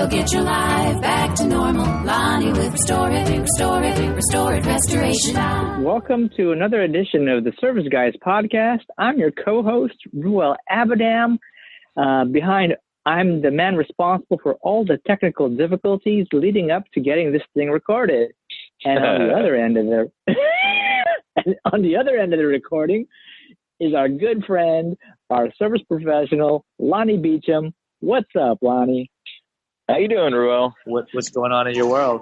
He'll get your life back to normal. Lonnie with Restore It Restoration. Welcome to another edition of the Service Guys podcast. I'm your co-host, Ruel Abadam. I'm the man responsible for all the technical difficulties leading up to getting this thing recorded. And on the other end of the recording is our good friend, our service professional, Lonnie Beecham. What's up, Lonnie? How you doing, Ruel? What's going on in your world?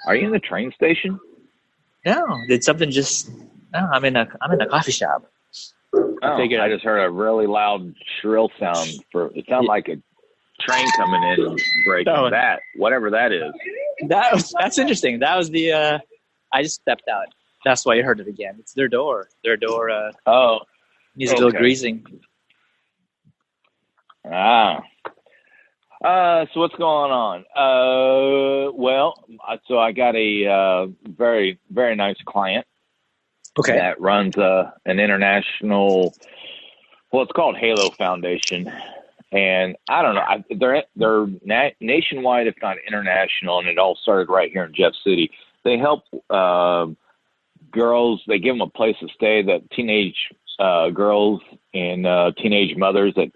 Are you in the train station? No, did something just? No, I'm in a coffee shop. I just heard a really loud, shrill sound. It sounded like a train coming in and breaking. Whatever that is. That's interesting. That was the. I just stepped out. That's why you heard it again. It's their door. Needs a little greasing. So what's going on? So I got a very, very nice client. Okay. That runs an international, it's called Halo Foundation. And I don't know, they're nationwide, if not international, and it all started right here in Jeff City. They help girls, they give them a place to stay, that teenage girls and teenage mothers that,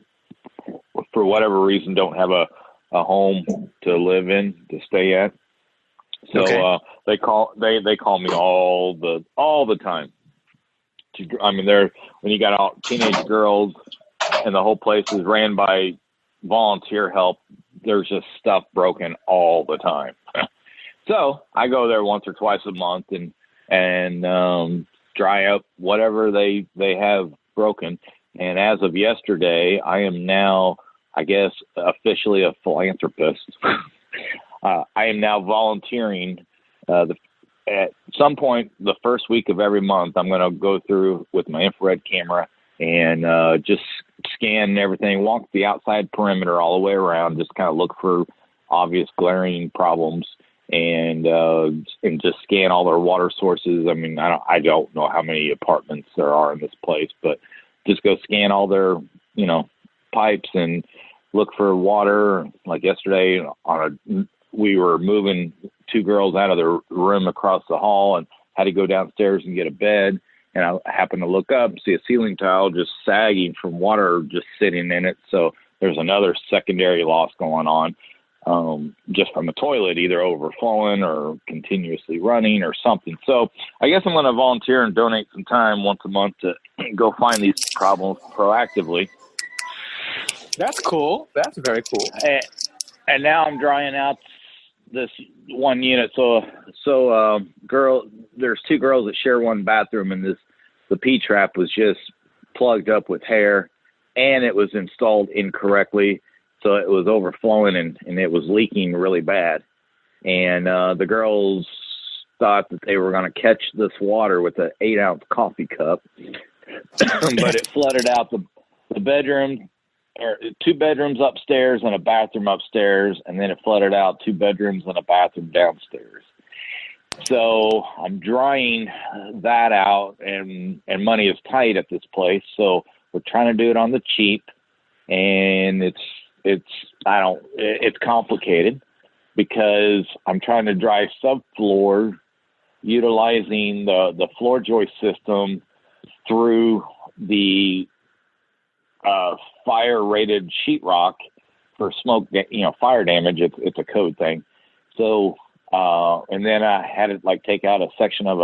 for whatever reason, don't have a home to live in, to stay at. So they call me all the time. I mean, when you got all teenage girls and the whole place is ran by volunteer help, there's just stuff broken all the time. So I go there once or twice a month and dry up whatever they have broken. And as of yesterday, I am now, I guess, officially a philanthropist. I am now volunteering. At some point, the first week of every month, I'm going to go through with my infrared camera and just scan everything, walk the outside perimeter all the way around, just kind of look for obvious glaring problems, and just scan all their water sources. I mean, I don't know how many apartments there are in this place, but just go scan all their, pipes and look for water. Like yesterday, we were moving two girls out of their room across the hall and had to go downstairs and get a bed. And I happened to look up and see a ceiling tile just sagging from water just sitting in it. So there's another secondary loss going on, just from a toilet, either overflowing or continuously running or something. So I guess I'm going to volunteer and donate some time once a month to go find these problems proactively. That's cool. That's very cool. And now I'm drying out this one unit. So there's two girls that share one bathroom, and the P-trap was just plugged up with hair, and it was installed incorrectly. So it was overflowing and it was leaking really bad. And the girls thought that they were going to catch this water with an 8-ounce coffee cup, but it flooded out the bedroom, or 2 bedrooms upstairs and a bathroom upstairs, and then it flooded out 2 bedrooms and a bathroom downstairs. So I'm drying that out, and money is tight at this place, so we're trying to do it on the cheap, and it's complicated because I'm trying to dry subfloor utilizing the floor joist system through the fire rated sheetrock for smoke, fire damage. It's a code thing. So, and then I had to take out a section of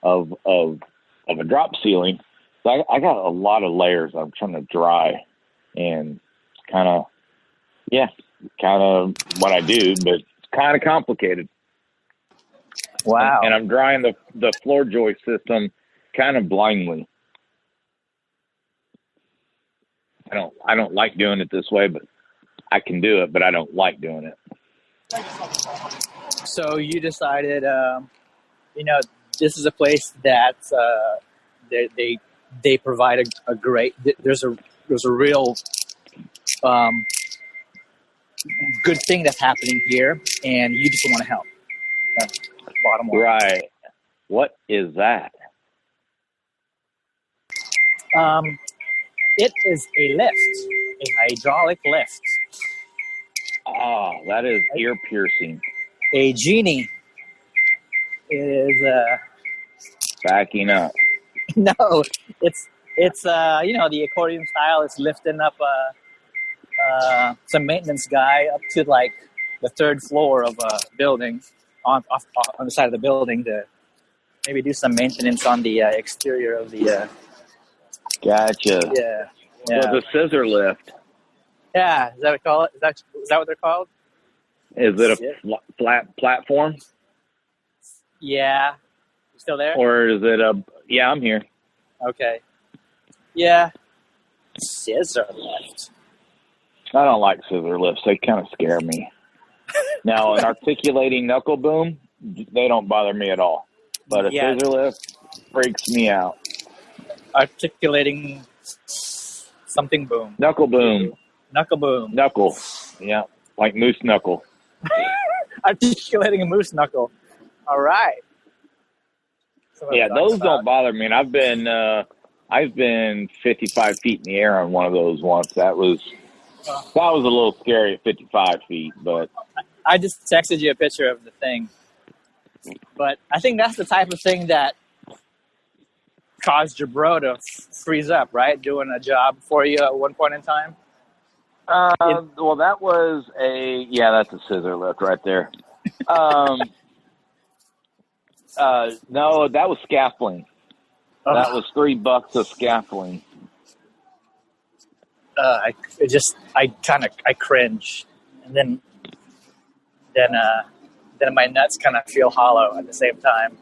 a drop ceiling. So I got a lot of layers I'm trying to dry, and kind of what I do, but it's kind of complicated. Wow. And I'm drying the floor joist system kind of blindly. I don't like doing it this way, but I can do it, but I don't like doing it. So you decided, this is a place that they provide a great. There's a real good thing that's happening here, and you just want to help. That's the bottom line. Right. What is that? It is a lift, a hydraulic lift Oh, that is ear piercing. A genie is Backing up. no, it's the accordion style. It's lifting up some maintenance guy up to like the third floor of a building on the side of the building to maybe do some maintenance on the exterior of the. Gotcha. Yeah. So the scissor lift. Yeah, is that what they call it? Is that what they're called? Is it a flat platform? Yeah. You still there? Or is it a... Yeah, I'm here. Okay. Yeah. Scissor lift. I don't like scissor lifts. They kind of scare me. Now, an articulating knuckle boom, they don't bother me at all. But a scissor lift freaks me out. Articulating something boom. Knuckle boom. Knuckle boom. Knuckle. Yeah, like moose knuckle. Articulating a moose knuckle. All right. Yeah, those don't bother me. And I've been 55 feet in the air on one of those once. That was a little scary at 55 feet, but I just texted you a picture of the thing. But I think that's the type of thing that caused your bro to freeze up, right? Doing a job for you at one point in time. Well, that was that's a scissor lift right there. No, that was scaffolding. That was $3 of scaffolding. I cringe, and then my nuts kind of feel hollow at the same time.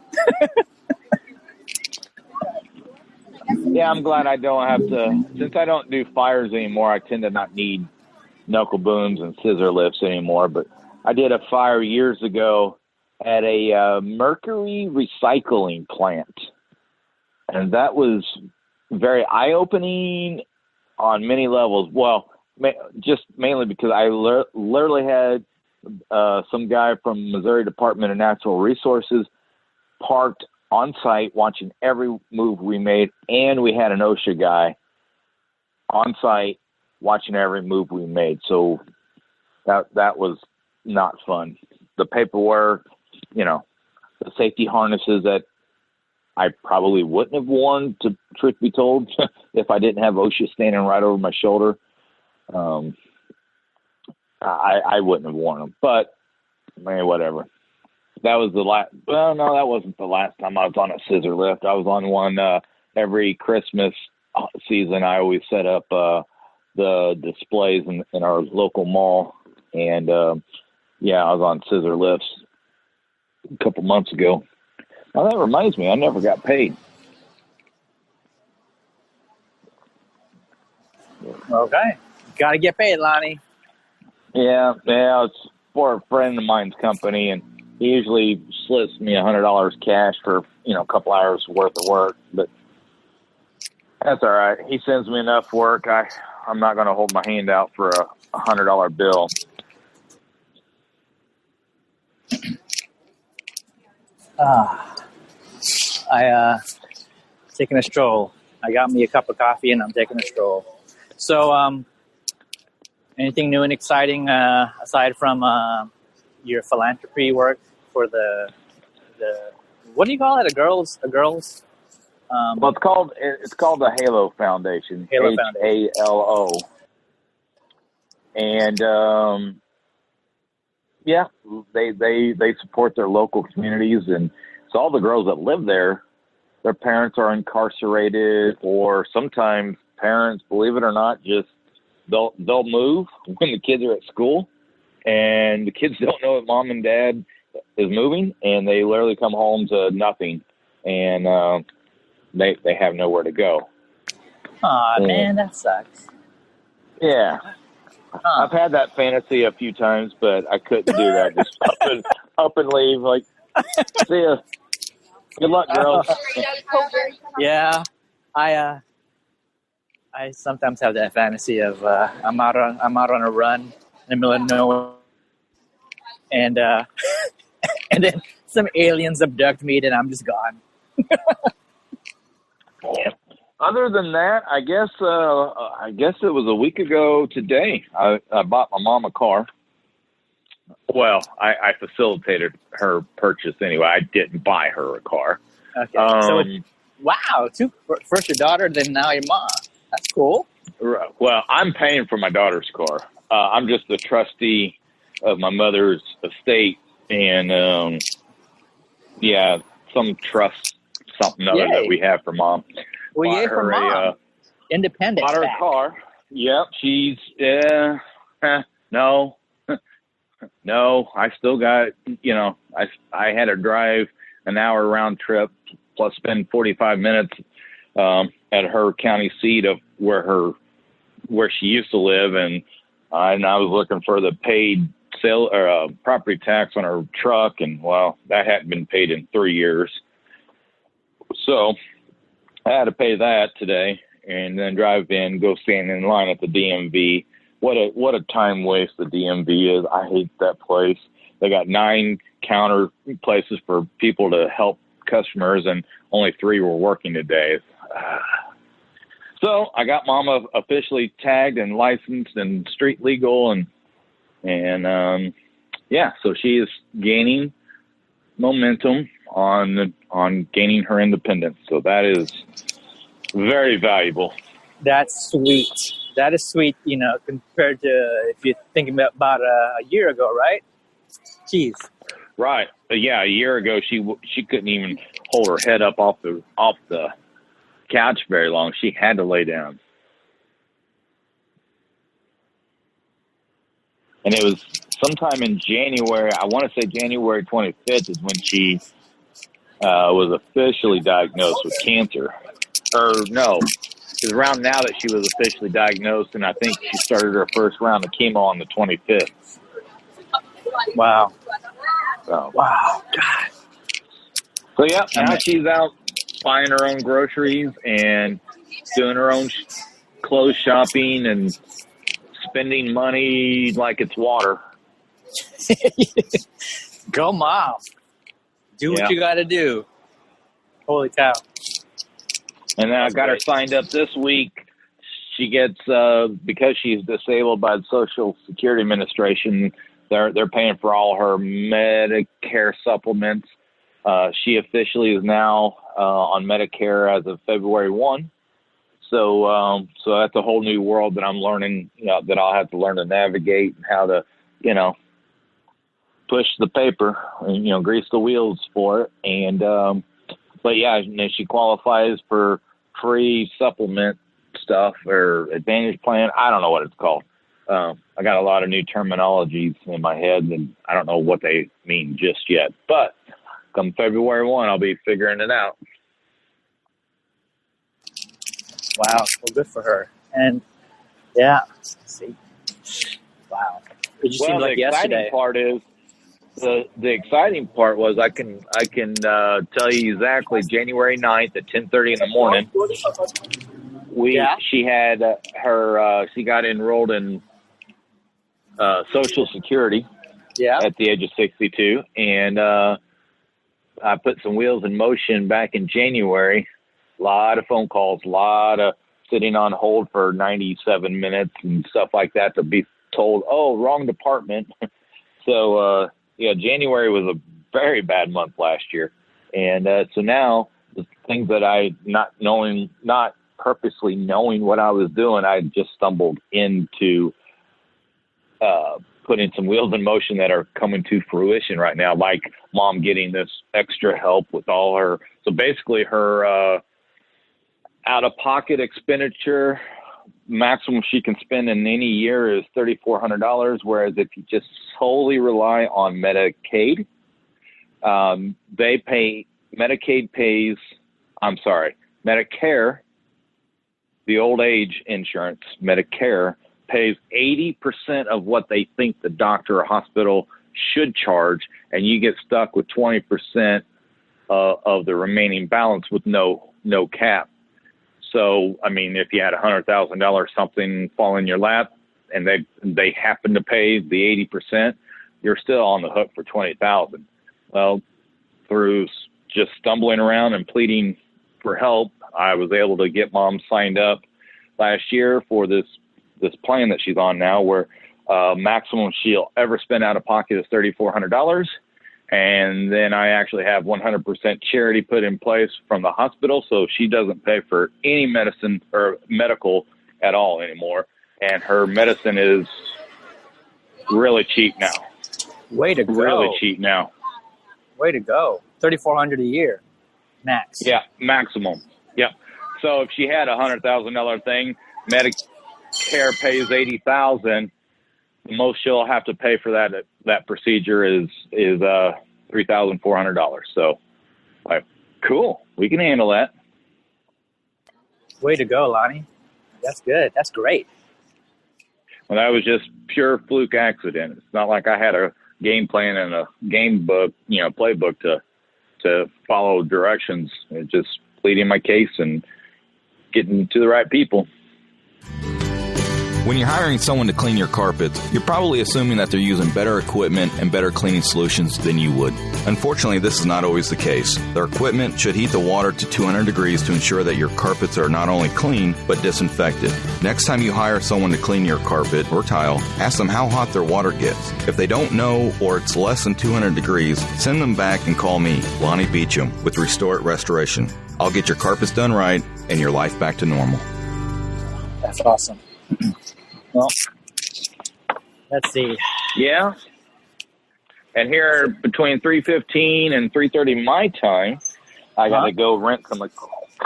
Yeah, I'm glad I don't have to. Since I don't do fires anymore, I tend to not need knuckle booms and scissor lifts anymore. But I did a fire years ago at a mercury recycling plant, and that was very eye-opening on many levels. Well, just mainly because I literally had some guy from Missouri Department of Natural Resources parked on site watching every move we made, and we had an OSHA guy on site watching every move we made. So that was not fun. The paperwork, the safety harnesses that I probably wouldn't have worn, to truth be told, if I didn't have OSHA standing right over my shoulder. I wouldn't have worn them, but whatever. That was the last. Well, no, that wasn't the last time I was on a scissor lift. I was on one every Christmas season. I always set up the displays in our local mall, and I was on scissor lifts a couple months ago. Now that reminds me, I never got paid. Okay, got to get paid, Lonnie. Yeah, it's for a friend of mine's company, and he usually slips me $100 cash for, a couple hours worth of work, but that's all right. He sends me enough work. I'm not going to hold my hand out for a $100 bill. Taking a stroll. I got me a cup of coffee and I'm taking a stroll. So, anything new and exciting aside from your philanthropy work for the what do you call it? A girls. Well, it's called the Halo Foundation. Halo Foundation. HALO. And they support their local communities, and so all the girls that live there, their parents are incarcerated, or sometimes parents, believe it or not, just they'll move when the kids are at school, and the kids don't know that mom and dad is moving, and they literally come home to nothing, and they have nowhere to go. Aw, man, that sucks. Yeah. I've had that fantasy a few times, but I couldn't do that. Just up and leave. Like, see ya. Good luck, girls. Yeah, I sometimes have that fantasy of I'm out on a run in the middle of nowhere, and then some aliens abduct me, and I'm just gone. Yeah. Other than that, I guess it was a week ago today. I bought my mom a car, Well, I facilitated her purchase anyway. I didn't buy her a car. Okay. So, wow, first your daughter, then now your mom. That's cool. Well, I'm paying for my daughter's car. I'm just the trustee of my mother's estate, and some trust something other that we have for mom. Well, yay for mom. Independent. Bought her a car. Yep, she's no. No, I still got, I had to drive an hour round trip plus spend 45 minutes at her county seat of where she used to live, and I was looking for the paid sale or property tax on her truck, and well, that hadn't been paid in 3 years, so I had to pay that today, and then drive in, go stand in line at the DMV. What a time waste the DMV is. I hate that place. They got 9 counter places for people to help customers, and only 3 were working today. So I got Mama officially tagged and licensed and street legal, and so she is gaining momentum on gaining her independence. So that is very valuable. That's sweet. That is sweet, compared to if you're thinking about a year ago, right? Jeez. Right. Yeah, a year ago she couldn't even hold her head up off the couch very long. She had to lay down. And it was sometime in January, I want to say January 25th is when she was officially diagnosed with cancer. Or no, it was around now that she was officially diagnosed, and I think she started her first round of chemo on the 25th. Wow. So, wow. God. So, yeah, now she's out buying her own groceries and doing her own clothes shopping and spending money like it's water. Go, Mom. Do what you got to do. Holy cow. And then I got her signed up this week. She gets, because she's disabled by the Social Security Administration, they're paying for all her Medicare supplements. She officially is now on Medicare as of February 1. So that's a whole new world that I'm learning, that I'll have to learn to navigate and how to, push the paper and, grease the wheels for it. And, but yeah, she qualifies for free supplement stuff or Advantage Plan. I don't know what it's called. I got a lot of new terminologies in my head, and I don't know what they mean just yet. But come February 1, I'll be figuring it out. Wow. Well, good for her. And, yeah. Let's see. Wow. It just seemed like yesterday. The exciting part was I can tell you exactly January 9th at 10:30 in the morning. She had she got enrolled in Social Security at the age of 62, and I put some wheels in motion back in January. A lot of phone calls, a lot of sitting on hold for 97 minutes and stuff like that to be told, oh, wrong department. So January was a very bad month last year. And so now the things that I not purposely knowing what I was doing, I just stumbled into putting some wheels in motion that are coming to fruition right now, like Mom getting this extra help with all her. So basically her out-of-pocket expenditure maximum she can spend in any year is $3,400, whereas if you just solely rely on Medicaid, Medicare, the old age insurance, Medicare, pays 80% of what they think the doctor or hospital should charge, and you get stuck with 20% of the remaining balance with no cap. So, I mean, if you had $100,000 something fall in your lap and they happen to pay the 80%, you're still on the hook for $20,000. Well, through just stumbling around and pleading for help, I was able to get Mom signed up last year for this plan that she's on now, where Maximum she'll ever spend out of pocket is $3,400. And then I actually have 100% charity put in place from the hospital, so she doesn't pay for any medicine or medical at all anymore. And her medicine is really cheap now. Way to go. Really cheap now. Way to go. $3,400 a year, max. Yeah, maximum. Yeah. So if she had a $100,000 thing, Medicare pays $80,000. The most she'll have to pay for that procedure is $3,400. So, like, cool. We can handle that. Way to go, Lonnie. That's good. That's great. Well, that was just pure fluke accident. It's not like I had a game plan and a game book, playbook to follow directions. It's just pleading my case and getting to the right people. When you're hiring someone to clean your carpets, you're probably assuming that they're using better equipment and better cleaning solutions than you would. Unfortunately, this is not always the case. Their equipment should heat the water to 200 degrees to ensure that your carpets are not only clean, but disinfected. Next time you hire someone to clean your carpet or tile, ask them how hot their water gets. If they don't know or it's less than 200 degrees, send them back and call me, Lonnie Beecham, with Restore It Restoration. I'll get your carpets done right and your life back to normal. That's awesome. Well, let's see. Yeah. And here between 3:15 and 3:30 my time, I got to go rent some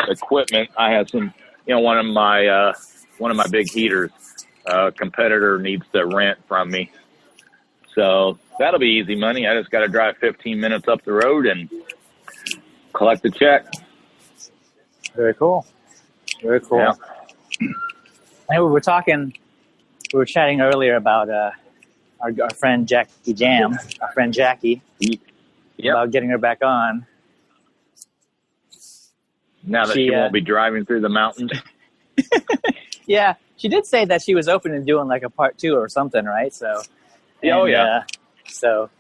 equipment. I have some, one of my big heaters. Competitor needs to rent from me, so that'll be easy money. I just got to drive 15 minutes up the road and collect the check. Very cool. Very cool. Yeah. Hey, we were chatting earlier about our friend Jackie Jam, our friend Jackie, about getting her back on. Now that she won't be driving through the mountains. Yeah, she did say that she was open to doing like a part 2 or something, right? So, so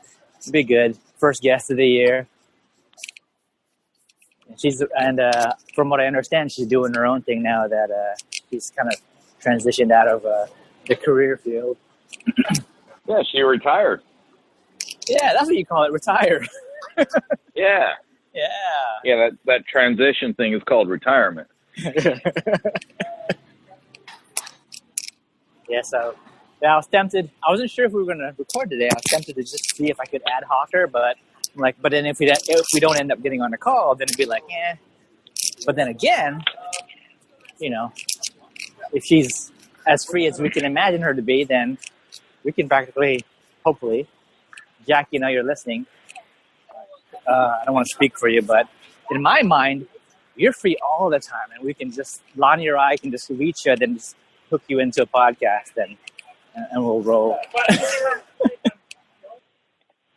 it'd be good. First guest of the year. And from what I understand, she's doing her own thing now that she's kind of transitioned out of the career field. Yeah, she retired. Yeah, that's what you call it, retire. Yeah. Yeah. Yeah, that transition thing is called retirement. Yeah, so I was tempted. I wasn't sure if we were going to record today. I was tempted to just see if I could ad hoc her, but I'm like, but then if we don't end up getting on the call, then it'd be like, eh. But then again, if she's as free as we can imagine her to be, then we can practically, hopefully, Jackie, you're listening. I don't want to speak for you, but in my mind, you're free all the time, and we can just, Lonnie or I can just reach you, then just hook you into a podcast, and we'll roll.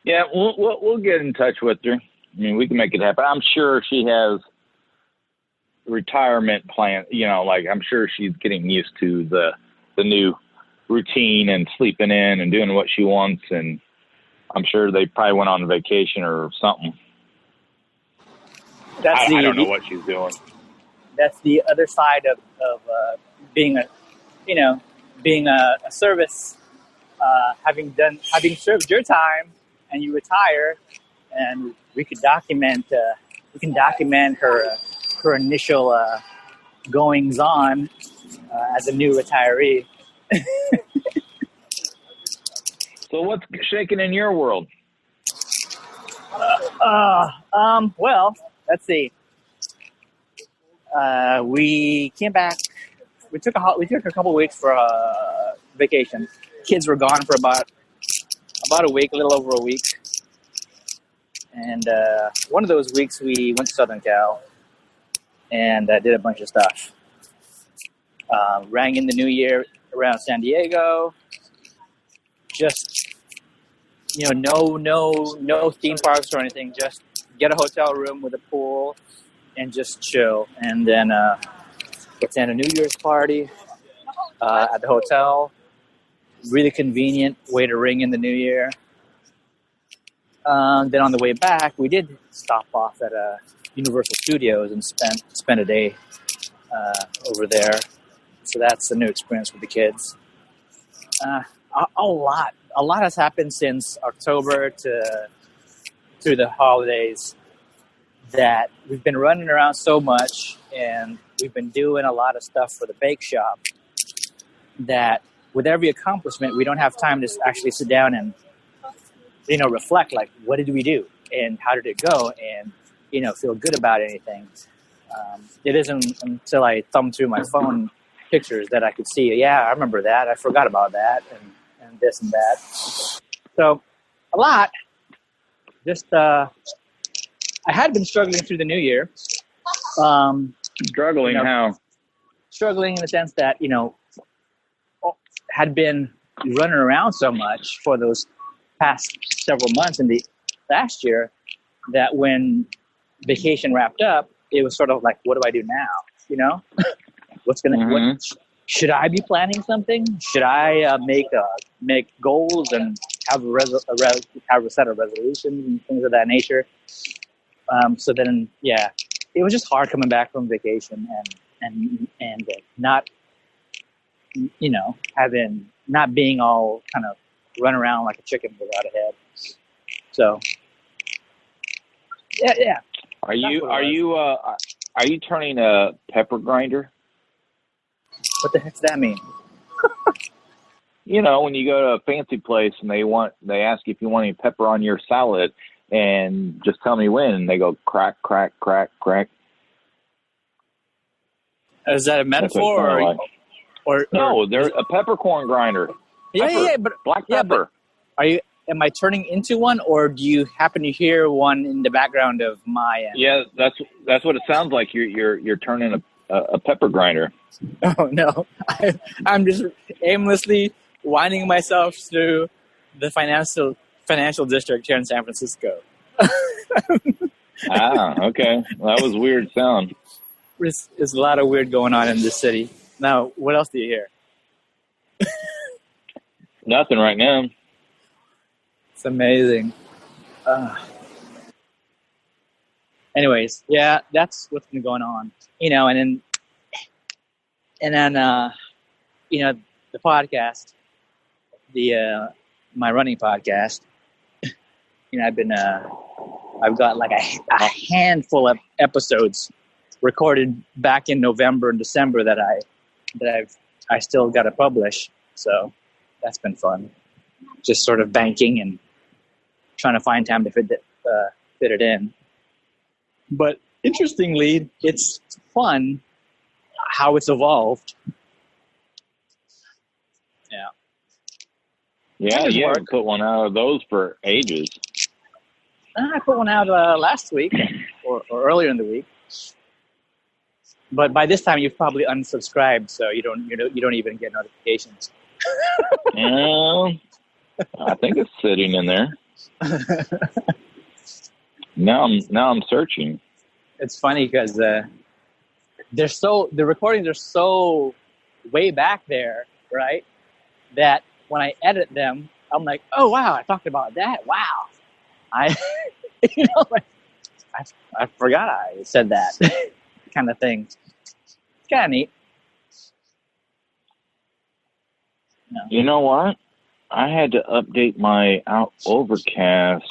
Yeah, we'll get in touch with her. I mean, we can make it happen. I'm sure she has retirement plan. I'm sure she's getting used to the new routine and sleeping in and doing what she wants. And I'm sure they probably went on vacation or something. I don't know what she's doing. That's the other side of being a service, having served your time and you retire, and we can document her initial goings on as a new retiree. So what's shaking in your world? Well, let's see. We came back. We took a couple weeks for vacation. Kids were gone for about a week, a little over a week. And one of those weeks we went to Southern Cal and did a bunch of stuff. Rang in the new year around San Diego. Just, no theme parks or anything. Just get a hotel room with a pool and just chill. And then attend a New Year's party at the hotel. Really convenient way to ring in the new year. Then on the way back, we did stop off at Universal Studios and spent a day over there. So that's a new experience with the kids. A lot. A lot has happened since October through the holidays that we've been running around so much, and we've been doing a lot of stuff for the bake shop that with every accomplishment, we don't have time to actually sit down and, reflect, like, what did we do and how did it go, and, feel good about anything. It isn't until I thumb through my phone pictures that I could see, yeah, I remember that. I forgot about that and this and that. So a lot. Just, I had been struggling through the new year. Struggling how? Struggling in the sense that, had been running around so much for those past several months in the last year that when vacation wrapped up, it was sort of like, what do I do now? What's going to, what, should I be planning something? Should I make goals and have a set of resolutions and things of that nature? So then, yeah, it was just hard coming back from vacation and not, not being all kind of run around like a chicken without a head. So, yeah. Are you turning a pepper grinder? What the heck does that mean? When you go to a fancy place and they ask if you want any pepper on your salad, and just tell me when, and they go crack, crack, crack, crack. Is that a metaphor or no? They're a peppercorn grinder. But black pepper. But am I turning into one, or do you happen to hear one in the background of my end? Yeah, that's what it sounds like. You're turning a pepper grinder. Oh no, I'm just aimlessly winding myself through the financial district here in San Francisco. Okay. Well, that was a weird sound. There's a lot of weird going on in this city. Now, what else do you hear? Nothing right now. It's amazing. Anyways, yeah, that's what's been going on. And then the podcast, my running podcast. I've got like a handful of episodes recorded back in November and December that I still got to publish. So that's been fun. Just sort of banking and trying to find time to fit it in. But interestingly, it's fun how it's evolved. Yeah. Yeah, you haven't put one out of those for ages. I put one out last week or earlier in the week. But by this time, you've probably unsubscribed, so you don't even get notifications. I think it's sitting in there. Now I'm searching. It's funny because the recordings are so way back there, right? That when I edit them, I'm like, oh wow, I talked about that. Wow, I forgot I said that kind of thing. It's kind of neat. No. You know what? I had to update my Overcast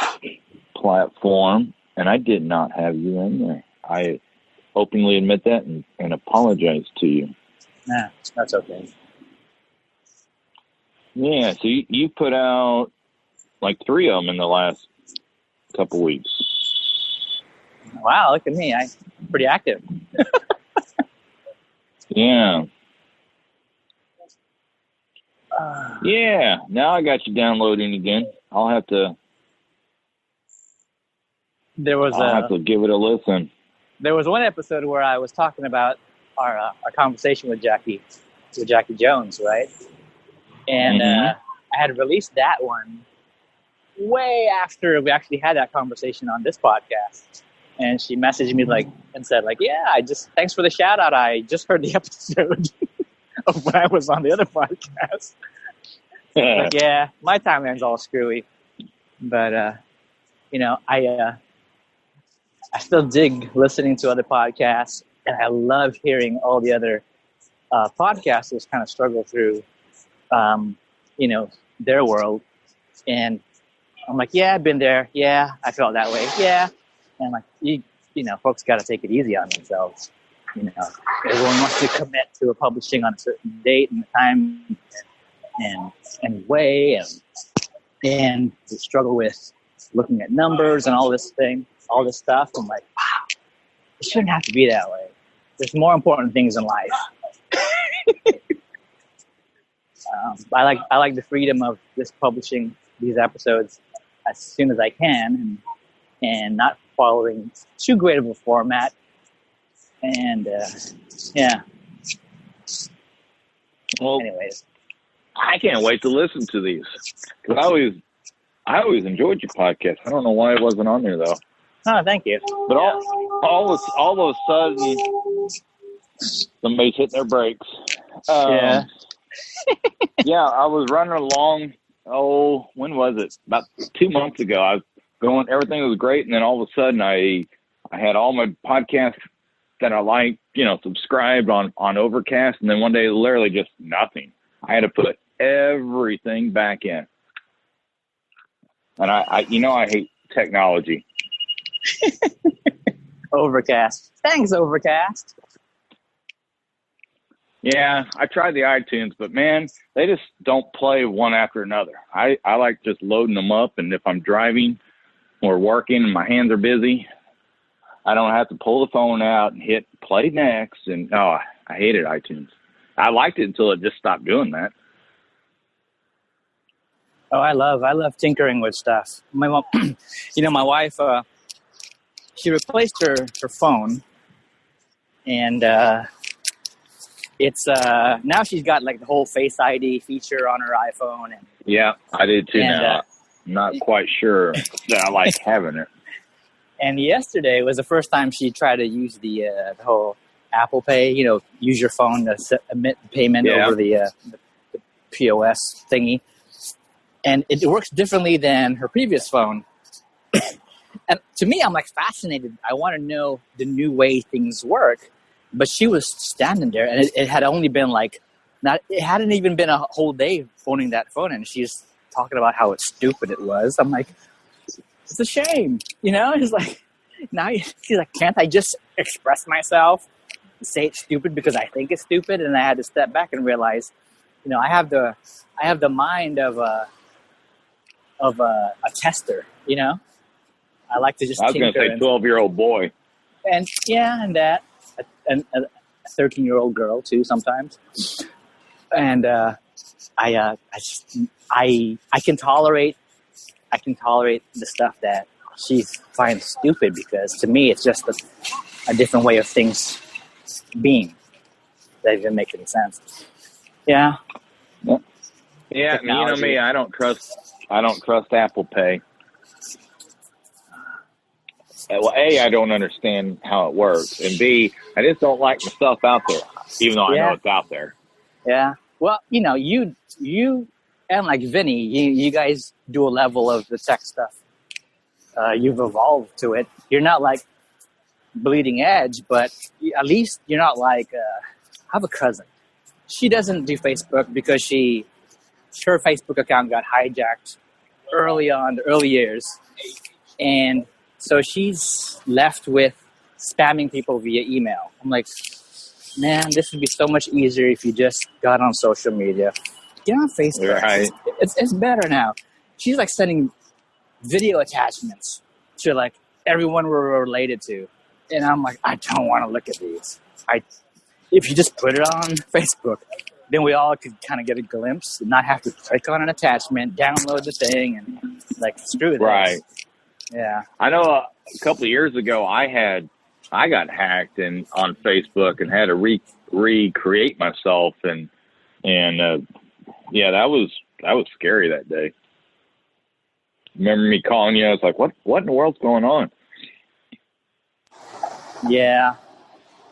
platform, and I did not have you in there. I openly admit that and apologize to you. Nah, that's okay. Yeah, so you put out like 3 of them in the last couple weeks. Wow, look at me. I'm pretty active. Yeah. Yeah, now I got you downloading again. I'll have to give it a listen. There was one episode where I was talking about our conversation with Jackie Jones, right? And I had released that one way after we actually had that conversation on this podcast. And she messaged me and said, yeah, thanks for the shout out. I just heard the episode of when I was on the other podcast. Yeah, my timeline's all screwy. But, I still dig listening to other podcasts, and I love hearing all the other podcasters kind of struggle through their world. And I'm like, yeah, I've been there. Yeah, I felt that way. Yeah. And I'm like, folks got to take it easy on themselves. Everyone wants to commit to a publishing on a certain date and time and way, and they struggle with looking at numbers and all this stuff. I'm like, wow, it shouldn't have to be that way. There's more important things in life. I like the freedom of just publishing these episodes as soon as I can, and not following too great of a format. And yeah. Well, anyways, I can't wait to listen to these, because I always enjoyed your podcast. I don't know why it wasn't on there though. Oh, thank you. But all of a sudden, somebody's hitting their brakes. Yeah. Yeah, I was running along. Oh, when was it? About 2 months ago. I was going. Everything was great, and then all of a sudden, I had all my podcasts that I liked, subscribed on Overcast, and then one day, literally just nothing. I had to put everything back in, and I hate technology. Overcast. Thanks, Overcast. Yeah, I tried the iTunes, but man, they just don't play one after another. I like just loading them up, and if I'm driving or working and my hands are busy, I don't have to pull the phone out and hit play next. And I hated iTunes. I liked it until it just stopped doing that. Oh, I love tinkering with stuff. My mom, my wife, she replaced her phone, and it's now she's got like the whole Face ID feature on her iPhone. And yeah, I did too. Now I'm not quite sure that I like having it. And yesterday was the first time she tried to use the whole Apple Pay. Use your phone to emit payment over the POS thingy, and it works differently than her previous phone. And to me, I'm like fascinated. I want to know the new way things work. But she was standing there, and it had only been it hadn't even been a whole day phoning that phone, and she's talking about how stupid it was. I'm like, it's a shame, It's like, now she's like, can't I just express myself, say it's stupid because I think it's stupid? And I had to step back and realize, I have the mind of a tester, I like to just. I was going to say 12-year-old boy, and that. And a 13-year-old girl too sometimes, and I can tolerate the stuff that she finds stupid, because to me it's just a different way of things being that even makes any sense. Yeah. Yeah, me. I don't trust Apple Pay. Well, A, I don't understand how it works, and B, I just don't like my stuff out there, even though I know it's out there. Yeah. Well, you and like Vinny, you guys do a level of the tech stuff. You've evolved to it. You're not like bleeding edge, but at least you're not like. I have a cousin. She doesn't do Facebook because her Facebook account got hijacked early years, and so she's left with spamming people via email. I'm like, man, this would be so much easier if you just got on social media. Get on Facebook. Right. It's better now. She's like sending video attachments to like everyone we're related to. And I'm like, I don't want to look at these. If you just put it on Facebook, then we all could kind of get a glimpse and not have to click on an attachment, download the thing, and like, screw this. Right. Yeah. I know a couple of years ago I got hacked on Facebook and had to recreate myself, and yeah, that was scary that day. Remember me calling you? I was like, what in the world's going on? Yeah.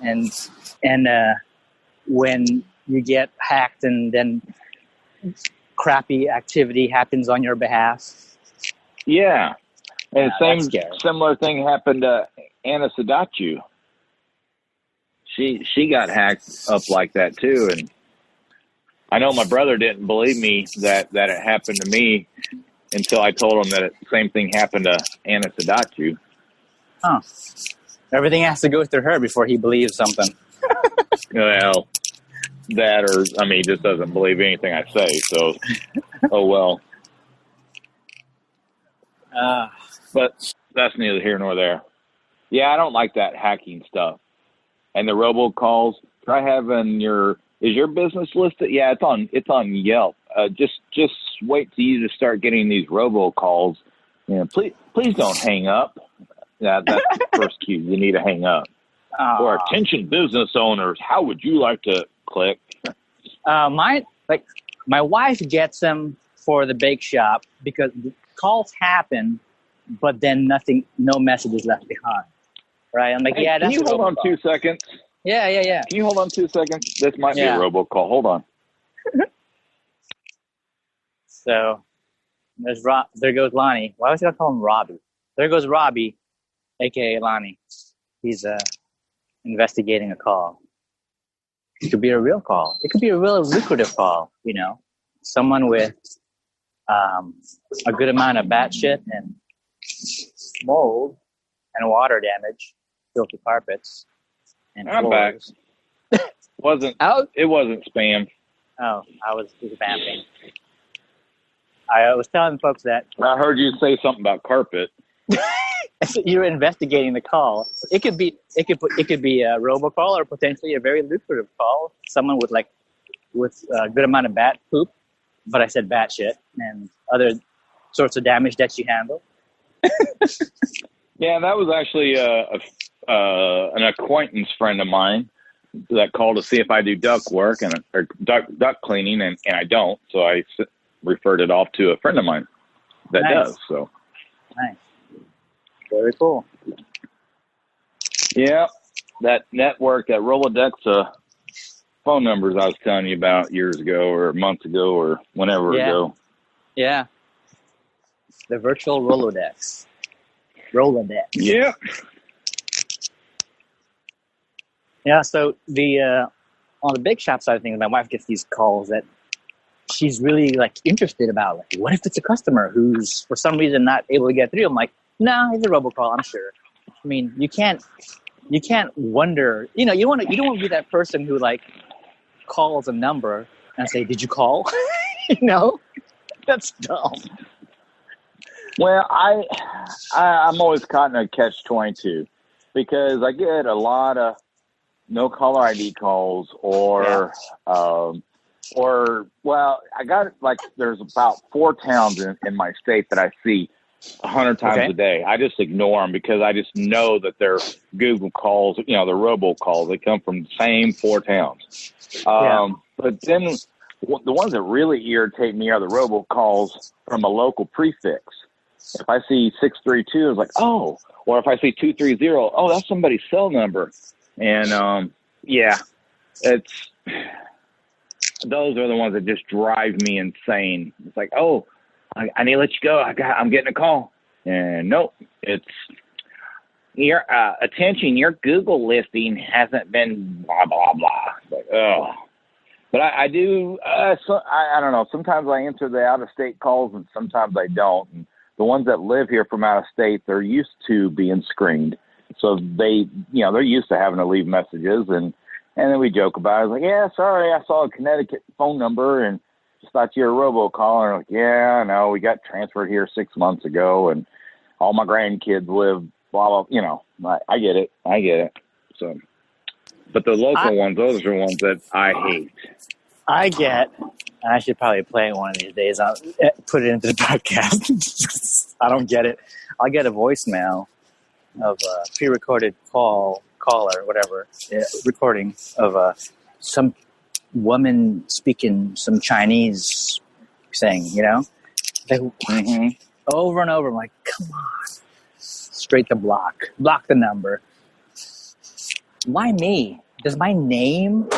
And when you get hacked and then crappy activity happens on your behalf. Yeah. And the similar thing happened to Anna Sadatu. She got hacked up like that too, and I know my brother didn't believe me that it happened to me until I told him that the same thing happened to Anna Sadatu. Huh. Everything has to go through her before he believes something. Well, that or, I mean, he just doesn't believe anything I say, so, oh well. But that's neither here nor there. Yeah, I don't like that hacking stuff. And the robocalls, try having is your business listed? Yeah, it's on Yelp. Just wait till you just start getting these robocalls. You know, please don't hang up. That's the first cue. You need to hang up. Or attention business owners, how would you like to click? My wife gets them for the bake shop because calls happen, but then no message is left behind. Right? I'm like, yeah, that's can you hold on 2 seconds? Yeah. Can you hold on 2 seconds? This might be a robocall. Hold on. So there goes Lonnie. Why was I call him Robbie? There goes Robbie, a.k.a. Lonnie. He's investigating a call. It could be a real call. It could be a real lucrative call, you know. Someone with a good amount of bat shit and mold and water damage, filthy carpets, and I'm floors. back. It wasn't spam. Oh, I was vamping. I was telling folks that I heard you say something about carpet. You're investigating the call. It could be a robocall or potentially a very lucrative call. Someone with a good amount of bat poop, but I said bat shit and other sorts of damage that you handle. Yeah, that was actually an acquaintance friend of mine that called to see if I do duct work or duct cleaning, and I don't. So I referred it off to a friend of mine that does. So nice, very cool. Yeah, that network, that Rolodex phone numbers I was telling you about years ago or months ago or whenever ago. Yeah, the virtual Rolodex. Yeah. Yeah, so on the big shop side of things, my wife gets these calls that she's really interested about. Like, what if it's a customer who's for some reason not able to get through? I'm like, no, it's a robocall, I'm sure. I mean, you can't wonder. You know, you don't want to be that person who calls a number and say, "Did you call?" You know, that's dumb. Well, I'm always caught in a catch-22 because I get a lot of no caller ID calls or I got there's about 4 towns in my state that I see 100 times a day. I just ignore them because I just know that they're Google calls, you know, they're robocalls. They come from the same 4 towns. But then the ones that really irritate me are the robocalls from a local prefix. If I see 632, it's like, oh, or if I see 230, oh, that's somebody's cell number. And, it's, those are the ones that just drive me insane. It's like, oh, I need to let you go. I'm getting a call. And nope, it's your attention. Your Google listing hasn't been blah, blah, blah. Like, oh, but I do, I don't know. Sometimes I answer the out of state calls and sometimes I don't. And the ones that live here from out of state, they're used to being screened. So they're used to having to leave messages. And then we joke about it. I was like, yeah, sorry, I saw a Connecticut phone number and just thought you were a robocall. And like, yeah, no, we got transferred here 6 months ago and all my grandkids live, blah, blah, you know, I get it. So, but the local ones, those are ones that I hate. I should probably play it one of these days. I'll put it into the podcast. I don't get it. I'll get a voicemail of a pre-recorded caller, whatever, recording of some woman speaking some Chinese saying, you know, over and over. I'm like, come on, straight to block the number. Why me? Does my name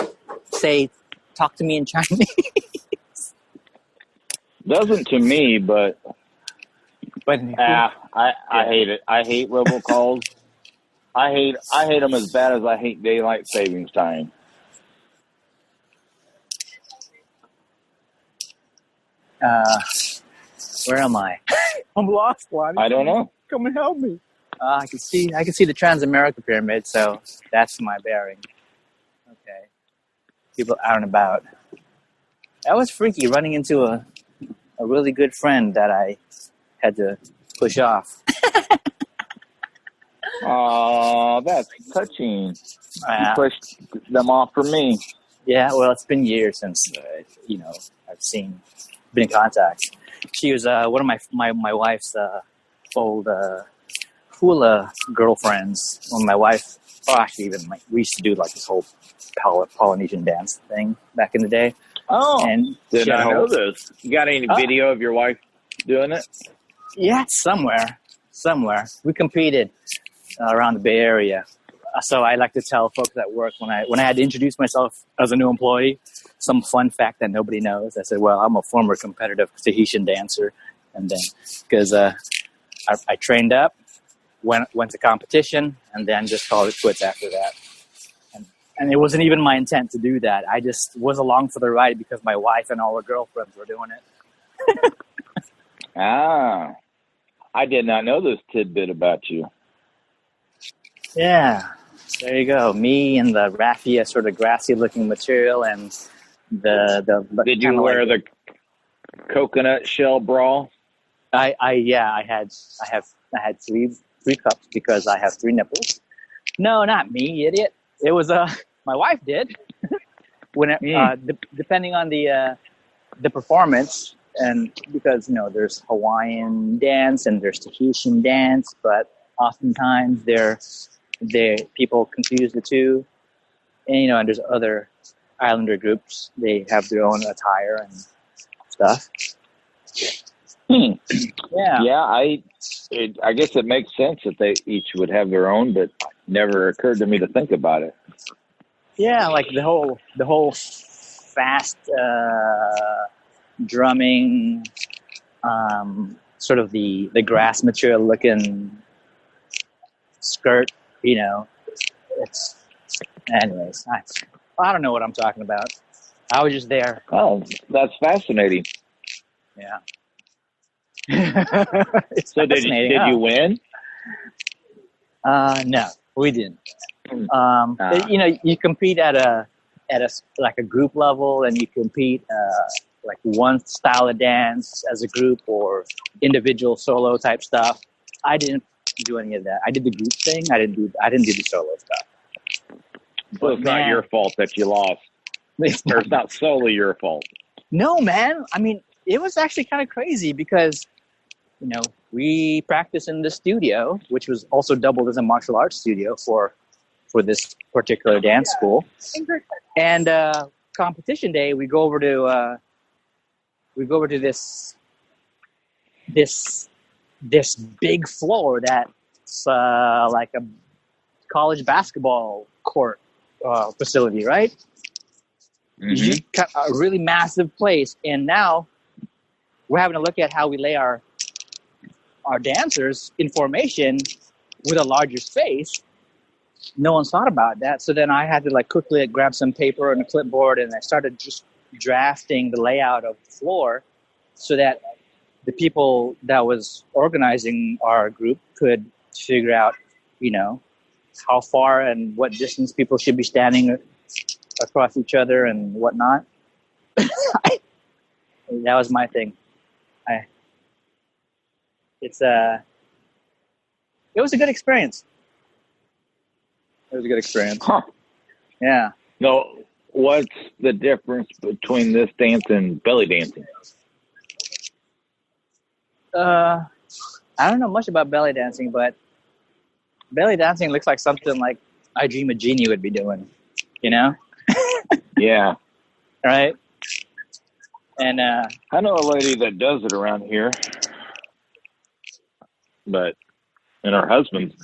say talk to me in Chinese? Doesn't to me, but I hate it. I hate robocalls. I hate them as bad as I hate daylight savings time. Where am I? I'm lost, Lonnie. I don't know. Come and help me. I can see the Transamerica Pyramid, so that's my bearing. Okay. People out and about. That was freaky, running into a really good friend that I had to push off. Oh, that's touching. You pushed them off for me. Yeah, well, it's been years since, I've been in contact. She was one of my wife's old hula girlfriends. When my wife, we used to do like this whole Polynesian dance thing back in the day. Oh, and did I know this? You got any video of your wife doing it? Yeah, it's somewhere. We competed around the Bay Area. So I like to tell folks at work when I had to introduce myself as a new employee, some fun fact that nobody knows. I said, well, I'm a former competitive Tahitian dancer. And then, because I trained up, went to competition, and then just called it quits after that. And it wasn't even my intent to do that. I just was along for the ride because my wife and all her girlfriends were doing it. I did not know this tidbit about you. Yeah, there you go. Me and the raffia, sort of grassy-looking material, and the Did you wear the coconut shell bra? I had three cups because I have 3 nipples. No, not me, idiot. It was my wife did. When depending on the performance, and because there's Hawaiian dance and there's Tahitian dance, but oftentimes people confuse the two, and and there's other islander groups. They have their own attire and stuff. Yeah. I guess it makes sense that they each would have their own, but never occurred to me to think about it. Yeah, like the whole fast drumming, sort of the grass material looking skirt. It's anyways. I don't know what I'm talking about. I was just there. Oh, that's fascinating. Yeah. So did you win? No, we didn't. You compete at a group level, and you compete like one style of dance as a group or individual solo type stuff. I didn't do any of that. I did the group thing. I didn't do the solo stuff. So it's not your fault that you lost. It's not solely your fault. No, man. I mean, it was actually kind of crazy because, we practiced in the studio, which was also doubled as a martial arts studio for this particular dance school. And competition day, we go over to this big floor that's like a college basketball court facility, right? Mm-hmm. A really massive place. And now we're having to look at how we lay our dancers in formation with a larger space. No one's thought about that. So then I had to quickly grab some paper and a clipboard, and I started just drafting the layout of the floor so that the people that was organizing our group could figure out, how far and what distance people should be standing across each other and whatnot. That was my thing. It was a good experience. Huh. Yeah. No, what's the difference between this dance and belly dancing? I don't know much about belly dancing, but belly dancing looks like something like I Dream a Genie would be doing, Yeah. Right? And I know a lady that does it around here, and her husband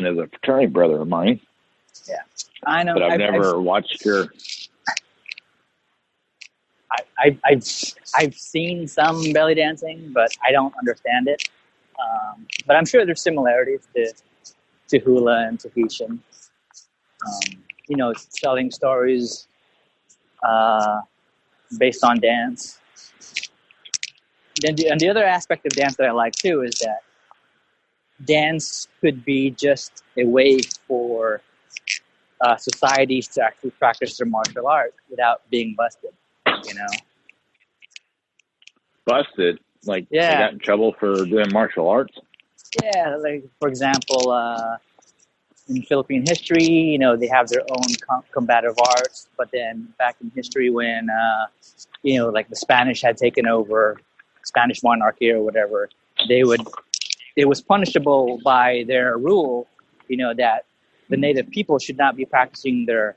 is a fraternity brother of mine. Yeah, I know. But I've never watched her. I've seen some belly dancing, but I don't understand it. But I'm sure there's similarities to hula and Tahitian. Telling stories based on dance. and the other aspect of dance that I like too is that dance could be just a way for societies to actually practice their martial art without being busted. You know, Busted? Like Yeah. they got in trouble for doing martial arts? yeah. Like for example, in Philippine history, you know, they have their own combative arts. But then back in history, when you know, like the Spanish had taken over, Spanish monarchy or whatever, it was punishable by their rule, you know, that the native people should not be practicing their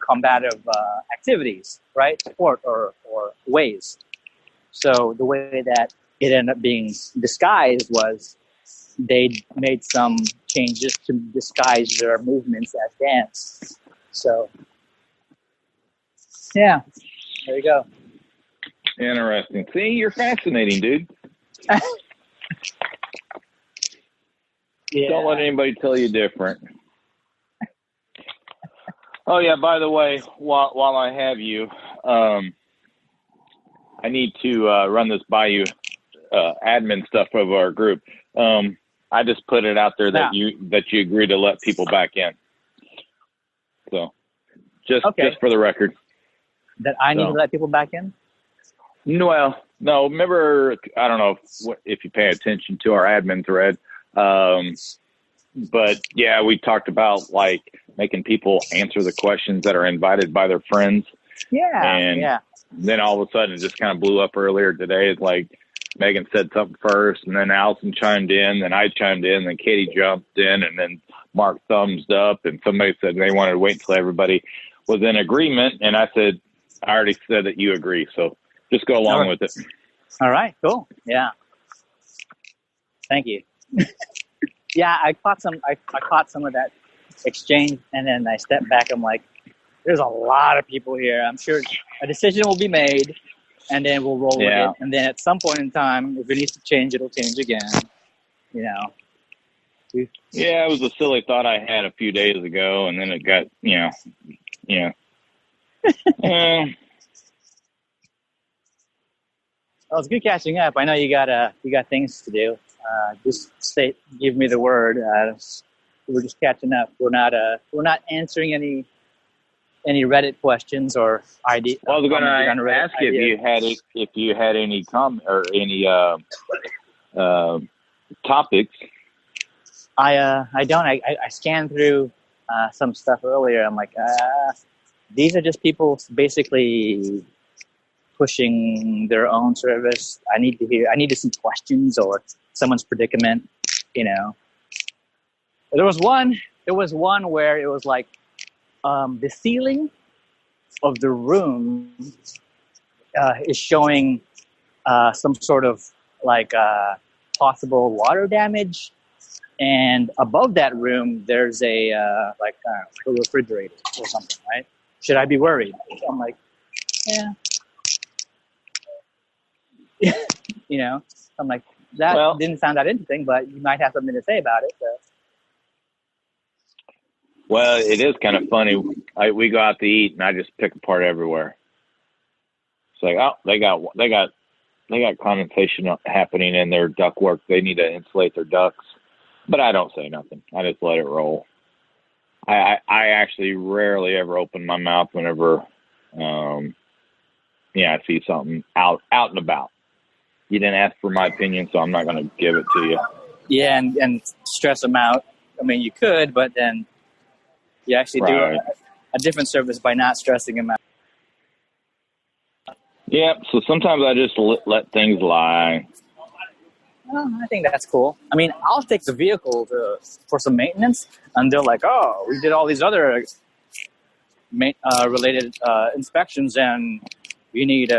combative activities, right? Sport or ways. So the way that it ended up being disguised was they made some changes to disguise their movements as dance. So, yeah, there you go. Interesting. See, you're fascinating, dude. Yeah. Don't let anybody tell you different. Oh yeah, by the way, while I have you, I need to run this by you, admin stuff of our group. I just put it out there that you agree to let people back in. So, just for the record, that I need to let people back in. Well, no. Remember, I don't know if you pay attention to our admin thread, but yeah, we talked about like making people answer the questions that are invited by their friends. Yeah, and then all of a sudden it just kind of blew up earlier today. It's like Megan said something first, and then Allison chimed in, then I chimed in, then Katie jumped in, and then Mark thumbs up, and somebody said they wanted to wait until everybody was in agreement, and I said, I already said that you agree, so just go along with it. All right, cool. Yeah. Thank you. Yeah, I caught some of that exchange, and then I stepped back. I'm like, there's a lot of people here. I'm sure a decision will be made, and then we'll roll with it. And then at some point in time, if it needs to change, it'll change again. You know. Yeah, it was a silly thought I had a few days ago, and then it got, Well, it's good catching up. I know you got things to do. Just give me the word. We're just catching up. We're not answering any Reddit questions or ideas. Well, I was going to ask if you had any comment or any topics. I don't. I scanned through some stuff earlier. I'm like, these are just people basically pushing their own service. I need to see questions or someone's predicament, you know. There was one where it was like the ceiling of the room is showing some sort of like possible water damage, and above that room there's a refrigerator or something, right? Should I be worried? I'm like, yeah. You know, I'm like, that didn't sound that interesting, but you might have something to say about it. So. Well, it is kind of funny. We go out to eat, and I just pick apart everywhere. It's like, oh, they got condensation happening in their ductwork. They need to insulate their ducts, but I don't say nothing. I just let it roll. I actually rarely ever open my mouth whenever, I see something out and about. You didn't ask for my opinion, so I'm not going to give it to you. Yeah, and stress them out. I mean, you could, but then you actually do a different service by not stressing them out. Yeah, so sometimes I just let things lie. Well, I think that's cool. I mean, I'll take the vehicle for some maintenance, and they're like, oh, we did all these other related inspections, and you need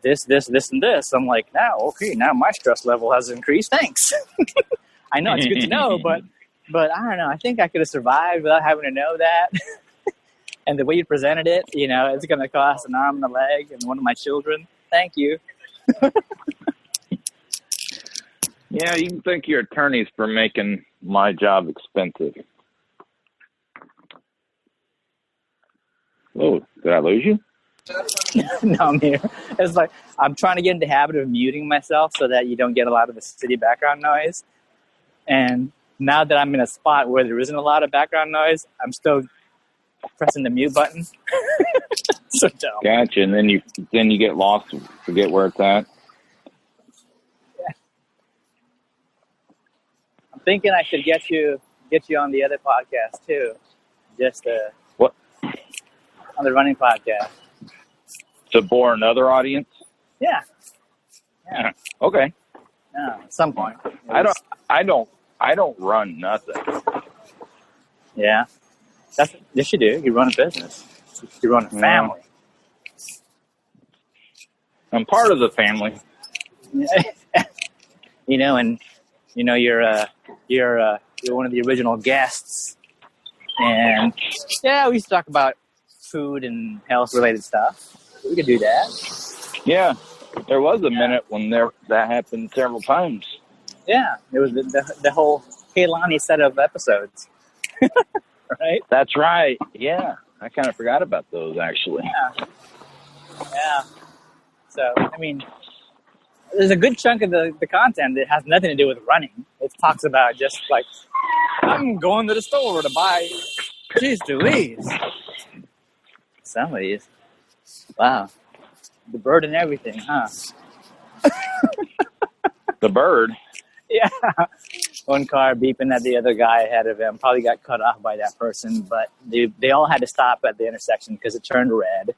this, and this. I'm like, now my stress level has increased. Thanks. I know it's good to know, but I don't know. I think I could have survived without having to know that. And the way you presented it, it's going to cost an arm and a leg and one of my children. Thank you. Yeah, you can thank your attorneys for making my job expensive. Oh, did I lose you? No, I'm here. It's like I'm trying to get into the habit of muting myself so that you don't get a lot of the city background noise. And now that I'm in a spot where there isn't a lot of background noise, I'm still pressing the mute button. So dumb. Gotcha. And then you get lost and forget where it's at. Yeah. I'm thinking I should get you on the other podcast too. Just what? On the running podcast. To bore another audience? Yeah. Okay. Yeah, at some point. I don't run nothing. Yeah. Yes, you do. You run a business. You run a family. I'm part of the family. And you're one of the original guests. And yeah, we used to talk about food and health related stuff. We could do that. Yeah. There was a minute when that happened several times. Yeah. It was the whole Hey Lonnie set of episodes. Right? That's right. Yeah. I kind of forgot about those, actually. Yeah. So, I mean, there's a good chunk of the content that has nothing to do with running. It talks about just like, I'm going to the store to buy cheese Louise. Somebody's. Wow. The bird and everything, huh? The bird? Yeah. One car beeping at the other guy ahead of him. Probably got cut off by that person, but they all had to stop at the intersection because it turned red.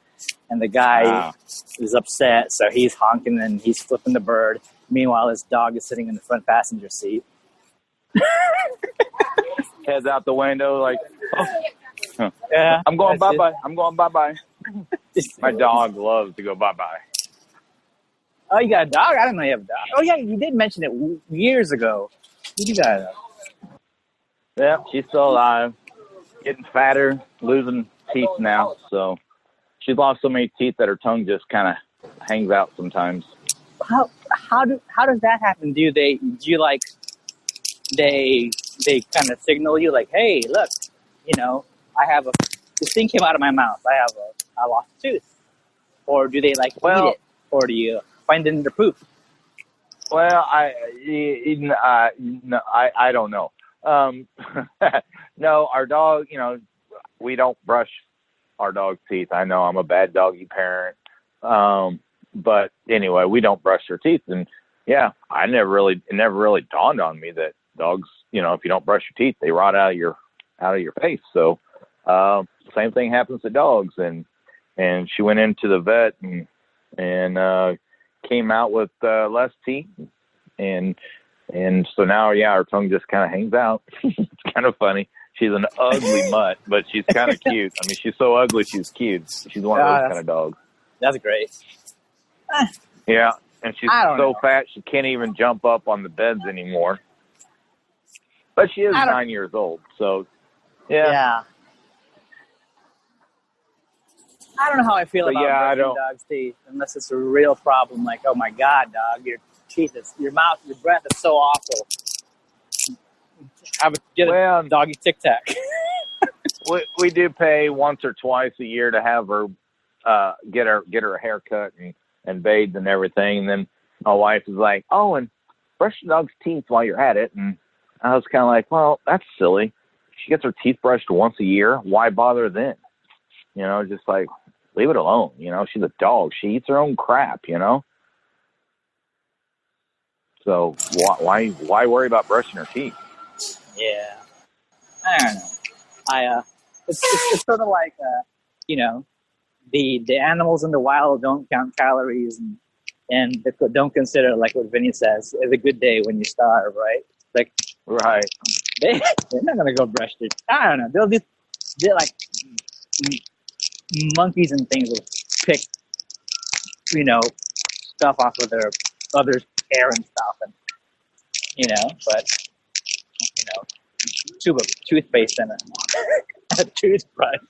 And the guy is upset, so he's honking and he's flipping the bird. Meanwhile, his dog is sitting in the front passenger seat. Heads out the window like, oh. Yeah, I'm going bye-bye. I'm going bye-bye. My dog loves to go bye-bye. Oh, you got a dog? I didn't know you have a dog. Oh, yeah, you did mention it years ago. You got it. Yeah, she's still alive. Getting fatter, losing teeth now. So she's lost so many teeth that her tongue just kind of hangs out sometimes. How does that happen? They kind of signal you like, hey, look, this thing came out of my mouth. I lost a tooth. Or do they eat it? Or do you find it in the poop? Well, I don't know. No, our dog, we don't brush our dog's teeth. I know I'm a bad doggy parent. But anyway, we don't brush their teeth. And yeah, it never really dawned on me that dogs, if you don't brush your teeth, they rot out of your face. So, same thing happens to dogs. And she went into the vet and came out with less teeth, and so now, yeah, her tongue just kind of hangs out. It's kind of funny. She's an ugly mutt, but she's kind of cute. I mean, she's so ugly, she's cute. She's one of those kind of dogs. That's great. Yeah, and she's so fat she can't even jump up on the beds anymore. But she is 9 years old, so yeah. I don't know how I feel about brushing dogs' teeth, unless it's a real problem. Like, oh my God, dog, your teeth your breath is so awful. Get a doggy Tic Tac. we do pay once or twice a year to have her get her hair cut and bathed and everything. And then my wife is like, oh, and brush the dog's teeth while you're at it. And I was kind of like, well, that's silly. She gets her teeth brushed once a year. Why bother then? Just like, leave it alone. She's a dog. She eats her own crap, So why worry about brushing her teeth? Yeah. I don't know. It's sort of like, the animals in the wild don't count calories and don't consider, like what Vinny says, it's a good day when you starve, right? Like, right. They're not going to go brush their teeth. I don't know. They're like monkeys and things will pick, stuff off of their other's hair and stuff, and but tube of toothpaste and a toothbrush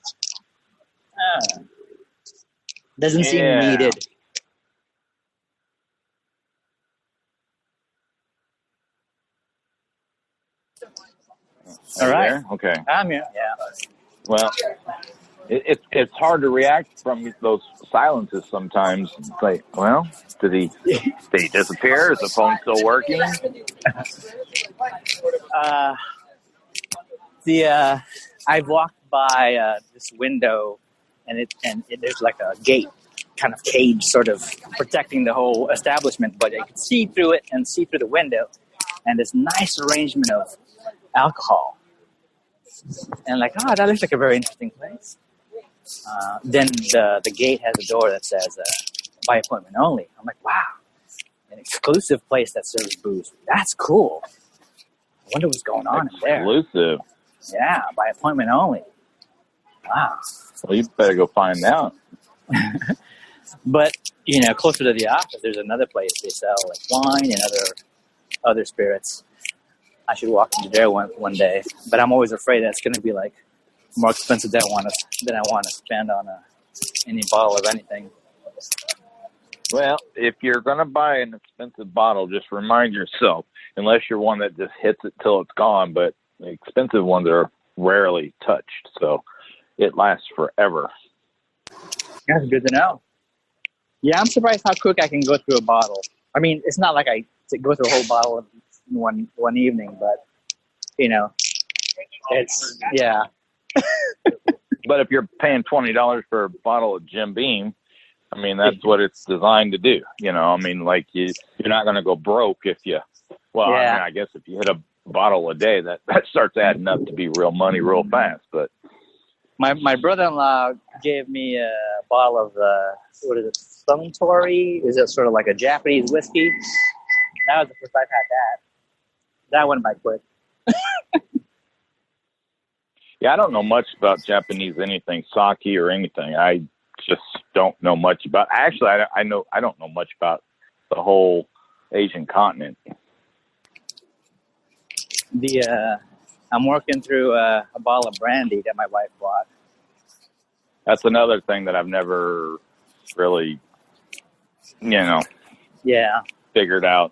doesn't seem needed. All right. Okay. I'm here. Yeah. Well, It's hard to react from those silences sometimes. It's like, well, did he disappear? Is the phone still working? I've walked by this window, and there's like a gate, kind of cage, sort of protecting the whole establishment, but I can see through it and see through the window, and this nice arrangement of alcohol. And like, oh, that looks like a very interesting place. Then the gate has a door that says by appointment only. I'm like, wow, an exclusive place that serves booze. That's cool. I wonder what's going on in there. Exclusive. Yeah, by appointment only. Wow. Well, you better go find out. But, closer to the office, there's another place they sell like wine and other spirits. I should walk into there one day, but I'm always afraid that's going to be like more expensive than I want to spend on any bottle of anything. Well, if you're going to buy an expensive bottle, just remind yourself, unless you're one that just hits it till it's gone, but the expensive ones are rarely touched, so it lasts forever. That's good to know. Yeah, I'm surprised how quick I can go through a bottle. I mean, it's not like I go through a whole bottle in one evening, but, it's, yeah. But if you're paying $20 for a bottle of Jim Beam, I mean, that's what it's designed to do. I mean, like you're not going to go broke if you, well, yeah. I mean, I guess if you hit a bottle a day, that starts adding up to be real money real fast. But my brother-in-law gave me a bottle of, what is it, Suntory? Is it sort of like a Japanese whiskey? That was the first I've had that. That went by quick. Yeah, I don't know much about Japanese anything, sake or anything. I just don't know much about. Actually, I don't know much about the whole Asian continent. I'm working through a bottle of brandy that my wife bought. That's another thing that I've never really, figured out.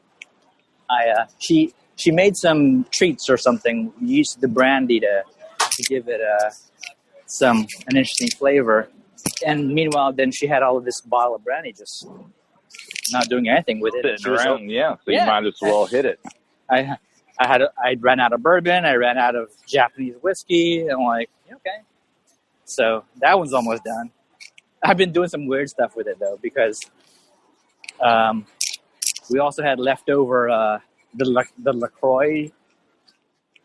She made some treats or something. We used the brandy to give it an interesting flavor. And meanwhile, then she had all of this bottle of brandy just not doing anything with it. Sitting around, so you might as well hit it. I ran out of bourbon. I ran out of Japanese whiskey. And I'm like, okay. So that one's almost done. I've been doing some weird stuff with it, though, because we also had leftover the LaCroix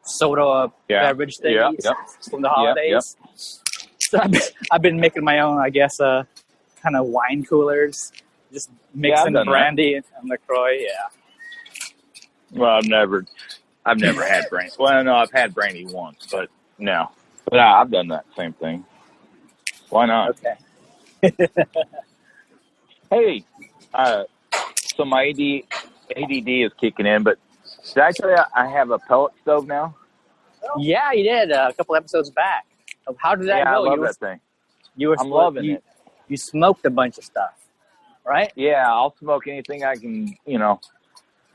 soda beverage things from the holidays. So I've been making my own, I guess, kind of wine coolers, just mixing brandy and LaCroix. Yeah. Well, I've never had brandy. Well, no, I've had brandy once, but no. But I've done that same thing. Why not? Okay. Hey, so my ADD is kicking in, but did I tell you I have a pellet stove now? Yeah, you did a couple episodes back. How did that go? I love that thing. I'm loving it. You smoked a bunch of stuff, right? Yeah, I'll smoke anything I can, I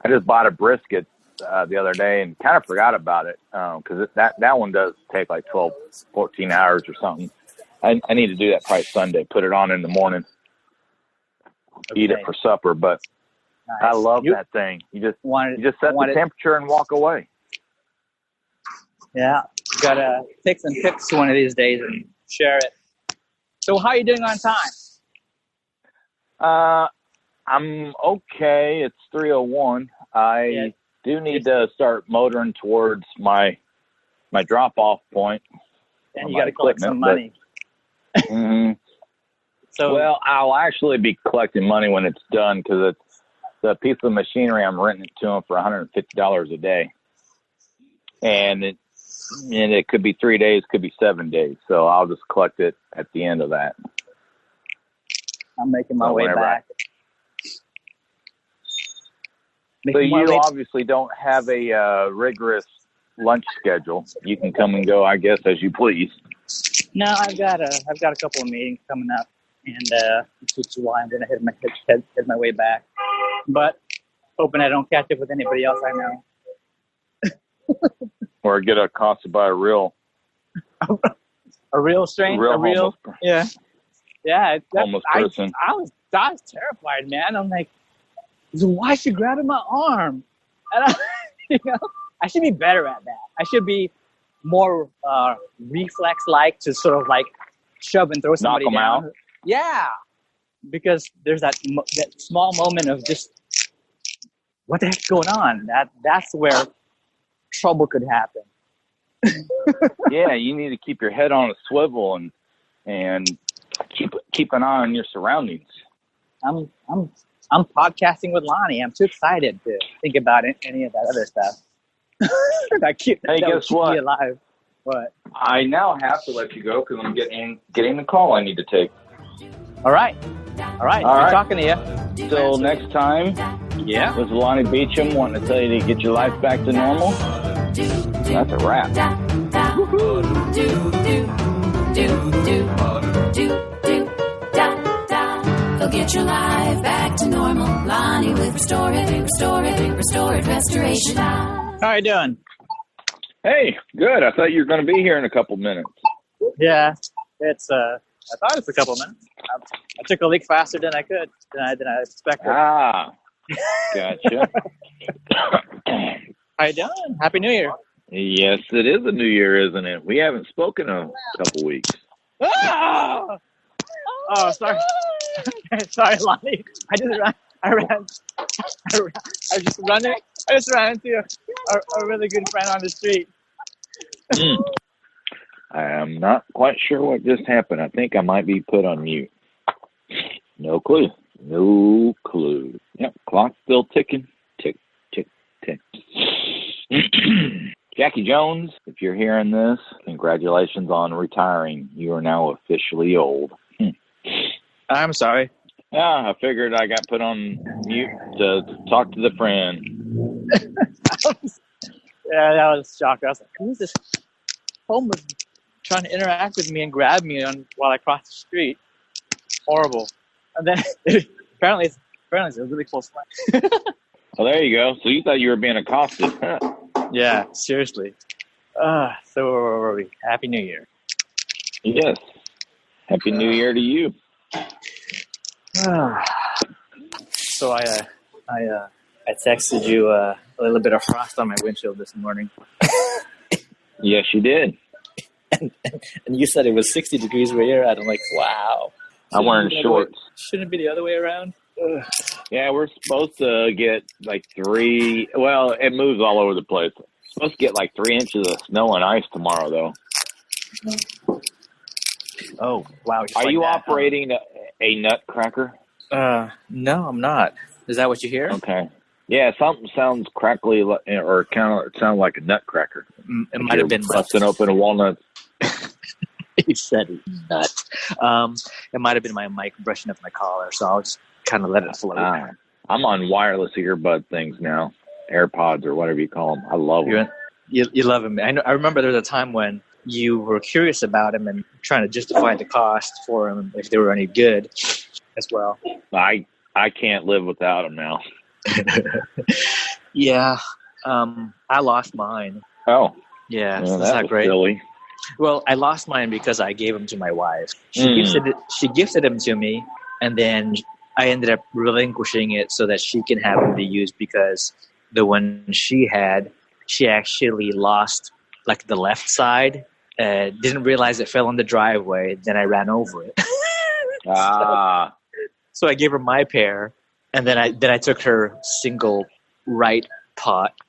just bought a brisket the other day and kind of forgot about it because that one does take like 12, 14 hours or something. I need to do that probably Sunday, put it on in the morning, eat it for supper, but nice. I love that thing. You just set the temperature and walk away. Yeah, gotta take some pics one of these days and share it. So how are you doing on time? I'm okay. It's 3:01. I do need to start motoring towards my drop-off point. And you got to collect some money. So, well, I'll actually be collecting money when it's done because it's the piece of machinery I'm renting it to them for $150 a day. And it could be 3 days, could be 7 days. So I'll just collect it at the end of that. I'm making my way back. So you obviously don't have a rigorous lunch schedule. You can come and go, I guess, as you please. No, I've got a couple of meetings coming up, and which is why I'm going to head my way back. But hoping I don't catch up with anybody else I know. Or get accosted by a real A real strain? Yeah. Yeah. Homeless person. I was terrified, man. I'm like, why is she grabbing my arm? And I should be better at that. I should be more reflex-like to sort of like shove and throw somebody down. Knock them out? Yeah. Because there's that small moment of just, what the heck's going on? That's where trouble could happen. Yeah, you need to keep your head on a swivel and keep an eye on your surroundings. I'm podcasting with Lonnie. I'm too excited to think about any of that other stuff. Guess what? Me alive. What? I now have to let you go because I'm getting the call I need to take. All right. Good talking to you. Till next time. Yeah. This is Lonnie Beecham wanting to tell you to get your life back to normal. That's a wrap. Go get your life back to normal. Lonnie with Restore It Restoration. How are you doing? Hey, good. I thought you were going to be here in a couple minutes. Yeah, it's. I thought it was a couple minutes. I took a leak faster than I expected. Ah, gotcha. How you doing? Happy New Year. Yes, it is a new year, isn't it? We haven't spoken in a couple weeks. Oh, sorry. Sorry, Lonnie. I just ran into a really good friend on the street. I am not quite sure what just happened. I think I might be put on mute. No clue. Yep, clock's still ticking. Tick, tick, tick. Jackie Jones, if you're hearing this, congratulations on retiring. You are now officially old. I'm sorry. Yeah, I figured I got put on mute to talk to the friend. Yeah, that was shocked. I was like, who's this homeless trying to interact with me and grab me while I cross the street? Horrible. And then apparently it's a really close friend. Well, there you go. So you thought you were being accosted, huh? Yeah, seriously. So where were we? Happy New Year. Yes. Happy New Year to you. So I texted you a little bit of frost on my windshield this morning. Yes, you did. And you said it was 60 degrees where you're at. I'm like, wow. I'm wearing shorts. Shouldn't it be the other way around? Yeah, we're supposed to get like 3. Well, it moves all over the place. We're supposed to get like 3 inches of snow and ice tomorrow, though. Oh, wow. Are you operating a nutcracker? No, I'm not. Is that what you hear? Okay. Yeah, something sounds crackly or kind of sounds like a nutcracker. It might have been busting open a walnut. You said nut. It might have been my mic brushing up my collar, so I'll just kind of let it float. I'm on wireless earbud things now, AirPods or whatever you call them. I love them. You love them. I remember there was a time when you were curious about them and trying to justify the cost for them if they were any good as well. I can't live without them now. Yeah, I lost mine. Oh, yeah, well, that's not great. Silly. Well, I lost mine because I gave them to my wife. She gifted them to me, and then I ended up relinquishing it so that she can have them to use because the one she had, she actually lost like the left side. Didn't realize it fell on the driveway. Then I ran over it. So I gave her my pair, and then I took her single right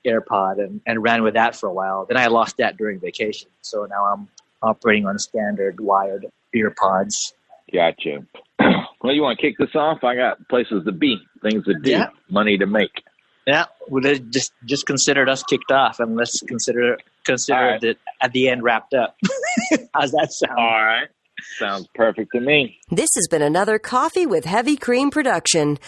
AirPod and ran with that for a while. Then I lost that during vacation. So now I'm operating on standard wired earpods. Gotcha. Well, you want to kick this off? I got places to be, things to do, money to make. Yeah, well, just considered us kicked off, and let's consider right. it at the end wrapped up. How's that sound? All right. Sounds perfect to me. This has been another Coffee with Heavy Cream production.